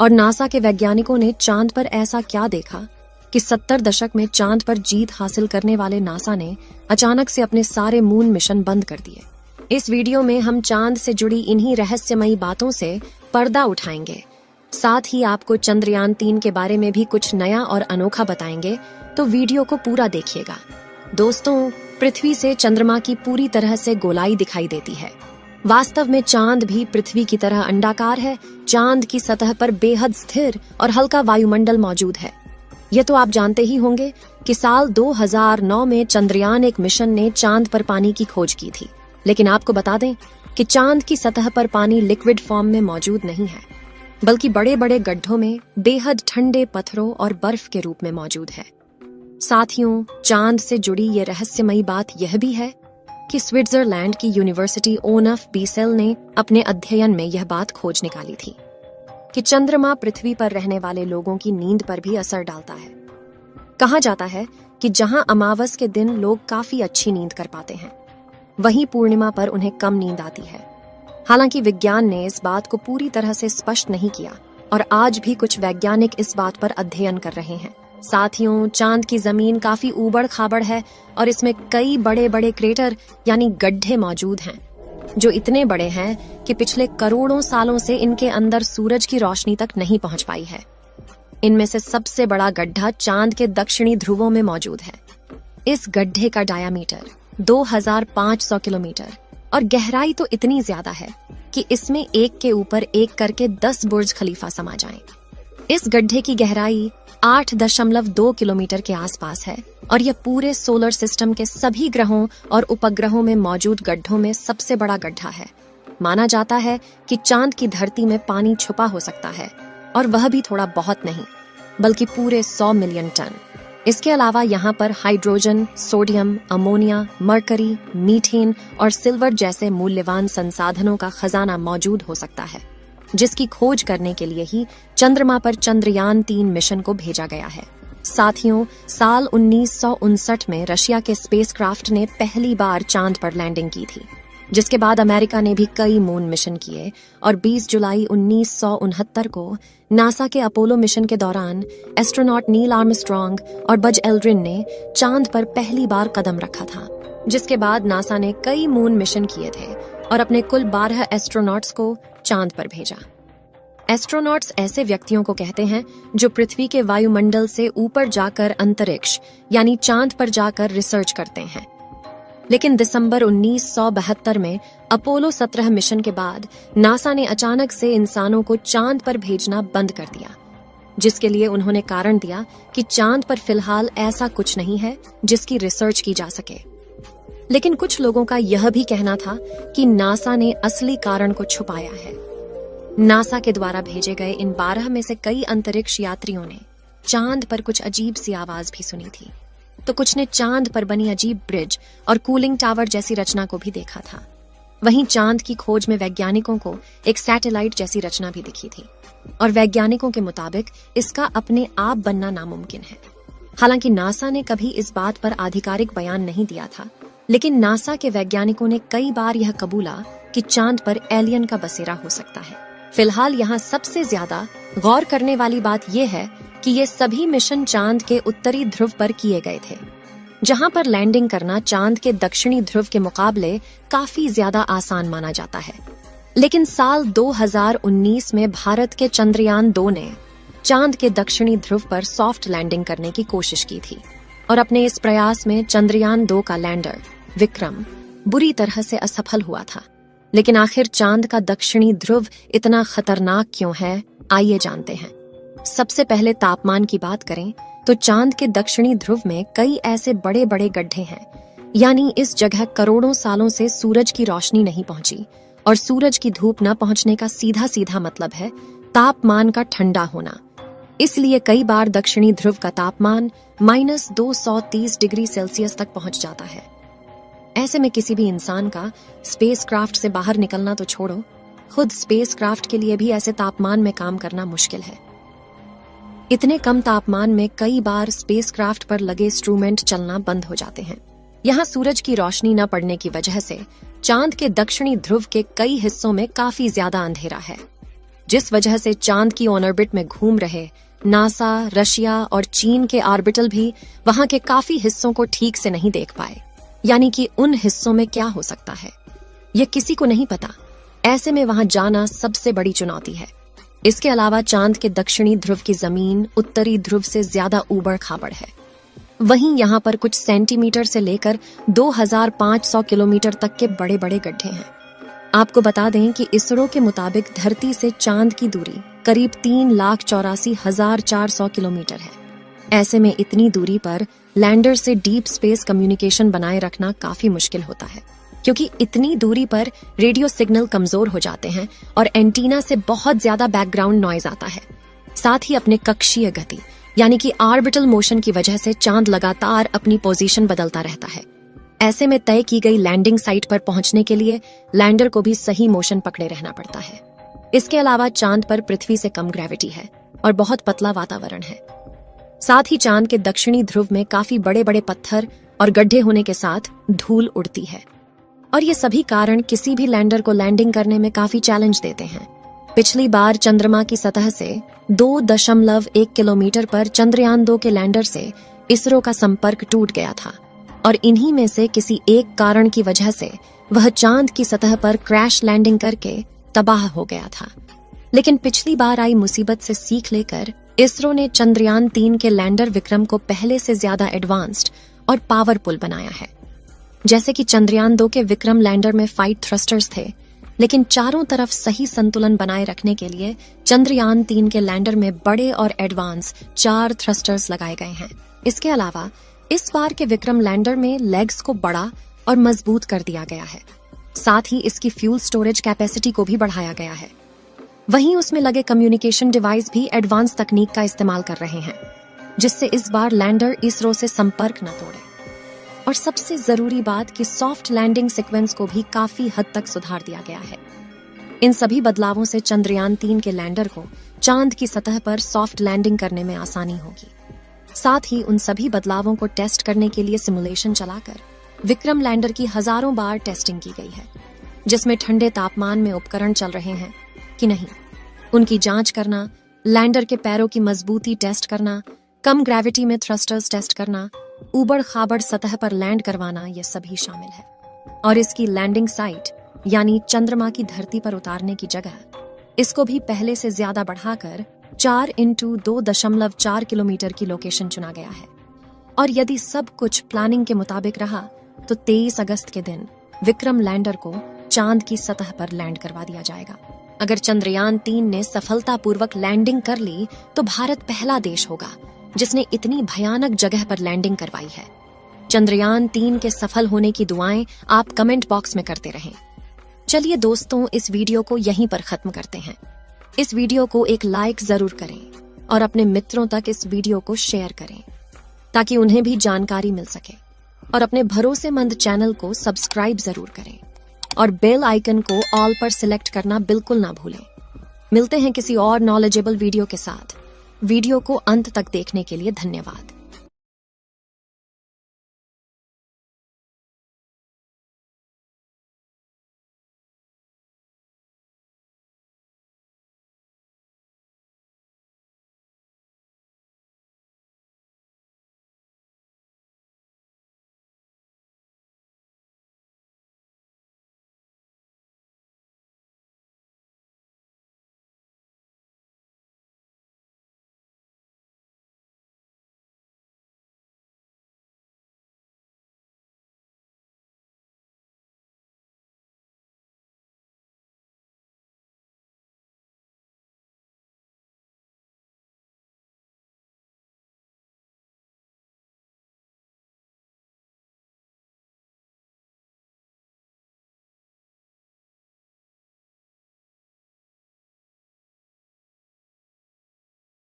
और नासा के वैज्ञानिकों ने चांद पर ऐसा क्या देखा कि 70 दशक में चांद पर जीत हासिल करने वाले नासा ने अचानक से अपने सारे मून मिशन बंद कर दिए। इस वीडियो में हम चांद से जुड़ी इन्हीं रहस्यमयी बातों से पर्दा उठाएंगे। साथ ही आपको चंद्रयान 3 के बारे में भी कुछ नया और अनोखा बताएंगे, तो वीडियो को पूरा देखिएगा। दोस्तों, पृथ्वी से चंद्रमा की पूरी तरह से गोलाई दिखाई देती है। वास्तव में चांद भी पृथ्वी की तरह अंडाकार है। चांद की सतह पर बेहद स्थिर और हल्का वायुमंडल मौजूद है। ये तो आप जानते ही होंगे कि साल 2009 में चंद्रयान 1 मिशन ने चांद पर पानी की खोज की थी। लेकिन आपको बता दें कि चांद की सतह पर पानी लिक्विड फॉर्म में मौजूद नहीं है, बल्कि बड़े बड़े गड्ढों में बेहद ठंडे पत्थरों और बर्फ के रूप में मौजूद है। साथियों, चांद से जुड़ी ये रहस्यमयी बात यह भी है कि स्विट्जरलैंड की यूनिवर्सिटी ओनफ बीसेल ने अपने अध्ययन में यह बात खोज निकाली थी कि चंद्रमा पृथ्वी पर रहने वाले लोगों की नींद पर भी असर डालता है। कहा जाता है कि जहां अमावस के दिन लोग काफी अच्छी नींद कर पाते हैं, वहीं पूर्णिमा पर उन्हें कम नींद आती है। हालांकि विज्ञान ने इस बात को पूरी तरह से स्पष्ट नहीं किया और आज भी कुछ वैज्ञानिक इस बात पर अध्ययन कर रहे हैं। साथियों, चांद की जमीन काफी ऊबड़ खाबड़ है और इसमें कई बड़े बड़े क्रेटर यानी गड्ढे मौजूद हैं, जो इतने बड़े हैं कि पिछले करोड़ों सालों से इनके अंदर सूरज की रोशनी तक नहीं पहुंच पाई है। इनमें से सबसे बड़ा गड्ढा चांद के दक्षिणी ध्रुवों में मौजूद है। इस गड्ढे का डायामीटर 2500 किलोमीटर और गहराई तो इतनी ज्यादा है कि इसमें एक के ऊपर एक करके 10 बुर्ज खलीफा समा जाएं। इस गड्ढे की गहराई 8.2 किलोमीटर के आसपास है और यह पूरे सोलर सिस्टम के सभी ग्रहों और उपग्रहों में मौजूद गड्ढों में सबसे बड़ा गड्ढा है। माना जाता है कि चांद की धरती में पानी छुपा हो सकता है, और वह भी थोड़ा बहुत नहीं, बल्कि पूरे 100 मिलियन टन। इसके अलावा यहाँ पर hydrogen, sodium, ammonia, mercury, methane और सिल्वर जैसे मूल्यवान संसाधनों का खजाना मौजूद हो सकता है, जिसकी खोज करने के लिए ही चंद्रमा पर चंद्रयान 3 मिशन को भेजा गया है। साथियों, साल 1959 में रशिया के स्पेसक्राफ्ट ने पहली बार चांद पर लैंडिंग की थी, जिसके बाद अमेरिका ने भी कई मून मिशन किए और 20 जुलाई 1969 को नासा के अपोलो मिशन के दौरान एस्ट्रोनॉट नील आर्मस्ट्रॉन्ग और बज एल्ड्रिन ने चांद पर पहली बार कदम रखा था। जिसके बाद नासा ने कई मून मिशन किए थे और अपने कुल 12 एस्ट्रोनॉट्स को चांद पर भेजा। एस्ट्रोनॉट्स ऐसे व्यक्तियों को कहते हैं जो पृथ्वी के वायुमंडल से ऊपर जाकर अंतरिक्ष यानी चांद पर जाकर रिसर्च करते हैं। लेकिन दिसंबर 1972 में अपोलो 17 मिशन के बाद नासा ने अचानक से इंसानों को चांद पर भेजना बंद कर दिया, जिसके लिए उन्होंने कारण दिया कि चांद पर फिलहाल ऐसा कुछ नहीं है जिसकी रिसर्च की जा सके। लेकिन कुछ लोगों का यह भी कहना था कि नासा ने असली कारण को छुपाया है। नासा के द्वारा भेजे गए इन 12 में से कई अंतरिक्ष यात्रियों ने चांद पर कुछ अजीब सी आवाज भी सुनी थी, तो कुछ ने चांद पर बनी अजीब ब्रिज और कूलिंग टावर जैसी रचना को भी देखा था। वहीं चांद की खोज में वैज्ञानिकों को एक सैटेलाइट जैसी रचना भी दिखी थी और वैज्ञानिकों के मुताबिक इसका अपने आप बनना नामुमकिन है। हालांकि नासा ने कभी इस बात पर आधिकारिक बयान नहीं दिया था, लेकिन नासा के वैज्ञानिकों ने कई बार यह कबूला कि चांद पर एलियन का बसेरा हो सकता है। फिलहाल यहाँ सबसे ज्यादा गौर करने वाली बात यह है कि ये सभी मिशन चांद के उत्तरी ध्रुव पर किए गए थे, जहां पर लैंडिंग करना चांद के दक्षिणी ध्रुव के मुकाबले काफी ज्यादा आसान माना जाता है। लेकिन साल 2019 में भारत के चंद्रयान 2 ने चांद के दक्षिणी ध्रुव पर सॉफ्ट लैंडिंग करने की कोशिश की थी और अपने इस प्रयास में चंद्रयान 2 का लैंडर विक्रम बुरी तरह से असफल हुआ था। लेकिन आखिर चांद का दक्षिणी ध्रुव इतना खतरनाक क्यों है, आइए जानते हैं। सबसे पहले तापमान की बात करें तो चांद के दक्षिणी ध्रुव में कई ऐसे बड़े बड़े गड्ढे हैं, यानी इस जगह करोड़ों सालों से सूरज की रोशनी नहीं पहुंची और सूरज की धूप न पहुंचने का सीधा सीधा मतलब है तापमान का ठंडा होना। इसलिए कई बार दक्षिणी ध्रुव का तापमान -230 डिग्री सेल्सियस तक पहुंच जाता है। ऐसे में किसी भी इंसान का स्पेसक्राफ्ट से बाहर निकलना तो छोड़ो, खुद स्पेसक्राफ्ट के लिए भी ऐसे तापमान में काम करना मुश्किल है। इतने कम तापमान में कई बार स्पेसक्राफ्ट पर लगे इंस्ट्रूमेंट चलना बंद हो जाते हैं। यहाँ सूरज की रोशनी न पड़ने की वजह से चांद के दक्षिणी ध्रुव के कई हिस्सों में काफी ज्यादा अंधेरा है, जिस वजह से चांद की ऑर्बिट में घूम रहे नासा, रशिया और चीन के ऑर्बिटल भी वहां के काफी हिस्सों को ठीक से नहीं देख पाए। यानी कि उन हिस्सों में क्या हो सकता है यह किसी को नहीं पता। ऐसे में वहां जाना सबसे बड़ी चुनौती है। इसके अलावा चांद के दक्षिणी ध्रुव की जमीन उत्तरी ध्रुव से ज्यादा ऊबड़ खाबड़ है। वहीं यहाँ पर कुछ सेंटीमीटर से लेकर 2500 किलोमीटर तक के बड़े बड़े गड्ढे हैं। आपको बता दें कि इसरो के मुताबिक धरती से चांद की दूरी करीब 3,84,400 किलोमीटर है। ऐसे में इतनी दूरी पर लैंडर से डीप स्पेस कम्युनिकेशन बनाए रखना काफी मुश्किल होता है, क्योंकि इतनी दूरी पर रेडियो सिग्नल कमजोर हो जाते हैं और एंटीना से बहुत ज्यादा बैकग्राउंड नॉइज आता है। साथ ही अपने कक्षीय गति यानी कि ऑर्बिटल मोशन की वजह से चांद लगातार अपनी पोजीशन बदलता रहता है। ऐसे में तय की गई लैंडिंग साइट पर पहुंचने के लिए लैंडर को भी सही मोशन पकड़े रहना पड़ता है। इसके अलावा चांद पर पृथ्वी से कम ग्रेविटी है और बहुत पतला वातावरण है। साथ ही चांद के दक्षिणी ध्रुव में काफी बड़े बड़े पत्थर और गड्ढे होने के साथ धूल उड़ती है और ये सभी कारण किसी भी लैंडर को लैंडिंग करने में काफी चैलेंज देते हैं। पिछली बार चंद्रमा की सतह से 2.1 किलोमीटर पर चंद्रयान 2 के लैंडर से इसरो का संपर्क टूट गया था और इन्हीं में से किसी एक कारण की वजह से वह चांद की सतह पर क्रैश लैंडिंग करके तबाह हो गया था। लेकिन पिछली बार आई मुसीबत से सीख लेकर इसरो ने चंद्रयान 3 के लैंडर विक्रम को पहले से ज्यादा एडवांस्ड और पावरफुल बनाया है। जैसे कि चंद्रयान 2 के विक्रम लैंडर में 5 थ्रस्टर्स थे, लेकिन चारों तरफ सही संतुलन बनाए रखने के लिए चंद्रयान 3 के लैंडर में बड़े और एडवांस 4 थ्रस्टर्स लगाए गए हैं। इसके अलावा इस बार के विक्रम लैंडर में लेग्स को बड़ा और मजबूत कर दिया गया है। साथ ही इसकी फ्यूल स्टोरेज कैपेसिटी को भी बढ़ाया गया है। वहीं उसमें लगे कम्युनिकेशन डिवाइस भी एडवांस तकनीक का इस्तेमाल कर रहे हैं, जिससे इस बार लैंडर इसरो से संपर्क न तोड़े। और सबसे जरूरी बात कि सॉफ्ट लैंडिंग सीक्वेंस को भी काफी हद तक सुधार दिया गया है। इन सभी बदलावों से चंद्रयान 3 के लैंडर को चांद की सतह पर सॉफ्ट लैंडिंग करने में आसानी होगी। साथ ही उन सभी बदलावों को टेस्ट करने के लिए सिमुलेशन चलाकर विक्रम लैंडर की हजारों बार टेस्टिंग की गई है, जिसमें ठंडे तापमान में उपकरण चल रहे हैं कि नहीं, उनकी जांच करना, लैंडर के पैरों की मजबूती टेस्ट करना, कम ग्रेविटी में थ्रस्टर्स टेस्ट करना, ऊबड़ खाबड़ सतह पर लैंड करवाना, ये सभी शामिल है। और इसकी लैंडिंग साइट यानी चंद्रमा की धरती पर उतारने की जगह इसको भी पहले से ज्यादा बढ़ाकर 4x2.4 किलोमीटर की लोकेशन चुना गया है। और यदि सब कुछ प्लानिंग के मुताबिक रहा तो 23 अगस्त के दिन विक्रम लैंडर को चांद की सतह पर लैंड करवा दिया जाएगा। अगर चंद्रयान 3 ने सफलतापूर्वक लैंडिंग कर ली तो भारत पहला देश होगा जिसने इतनी भयानक जगह पर लैंडिंग करवाई है। चंद्रयान 3 के सफल होने की दुआएं आप कमेंट बॉक्स में करते रहें। चलिए दोस्तों, इस वीडियो को यहीं पर खत्म करते हैं। इस वीडियो को एक लाइक जरूर करें और अपने मित्रों तक इस वीडियो को शेयर करें ताकि उन्हें भी जानकारी मिल सके। और अपने भरोसेमंद चैनल को सब्सक्राइब जरूर करें और बेल आइकन को ऑल पर सिलेक्ट करना बिल्कुल ना भूलें। मिलते हैं किसी और नॉलेजेबल वीडियो के साथ। वीडियो को अंत तक देखने के लिए धन्यवाद।